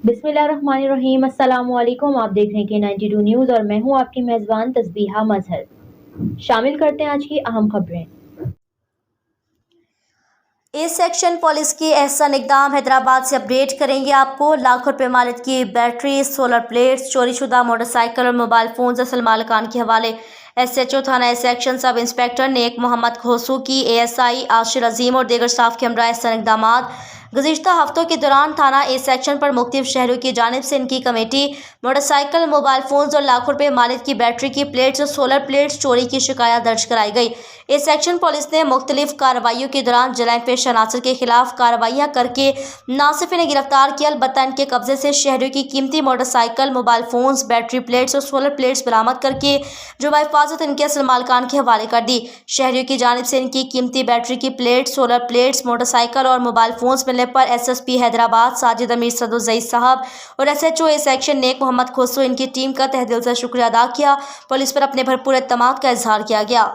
बिस्मिल्लाहिर्रहमानिर्रहीम। अस्सलाम वालेकुम। आप देख रहे हैं K92 न्यूज़ और मैं हूं आपकी मेज़बान तस्बीहा मजहर। शामिल करते हैं आज की अहम खबरें। ए सेक्शन पुलिस की एहसन इकदाम हैदराबाद से अपडेट करेंगे आपको। लाखों रुपए मालिक की बैटरी, सोलर प्लेट्स, चोरीशुदा मोटरसाइकिल और मोबाइल फोन असल मालिकान के हवाले। SHO थाना ए सेक्शन सब इंस्पेक्टर नेक मोहम्मद खोसू की ASI आशिर अजीम और दीगर स्टाफ के हमरा एहसन इकदाम। गुज़िश्ता हफ्तों के दौरान थाना ए सेक्शन पर मुख्तलिफ शहरों की जानिब से इनकी कमेटी मोटरसाइकिल, मोबाइल फोन्स और लाखों रुपए मालिक की बैटरी की प्लेट्स और सोलर प्लेट्स चोरी की शिकायत दर्ज कराई गई। ए सेक्शन पुलिस ने मुख्तलिफ कार्रवाइयों के दौरान जराइम पेश अनासर के खिलाफ कार्रवाइयाँ करके नासिफिन ने गिरफ्तार किया। अलबत्ता इनके कब्जे से शहरों की कीमती motorcycle, mobile phones, battery plates और सोलर प्लेट्स बरामद करके जो बाहिफाजत इनके असल मालिकान के हवाले कर दी। शहरियों की जानिब से इनकी कीमती बैटरी की प्लेट्स, सोलर प्लेट्स, मोटरसाइकिल और मोबाइल फोन्स मिलने पर SSP हैदराबाद साजिद अमीर सदुज़ई साहब और SHO ए सेक्शन नेक मोहम्मद खोसू इनकी टीम का तहे दिल से शुक्रिया अदा किया। पुलिस पर अपने भरपूर एतमाद का इजहार किया गया।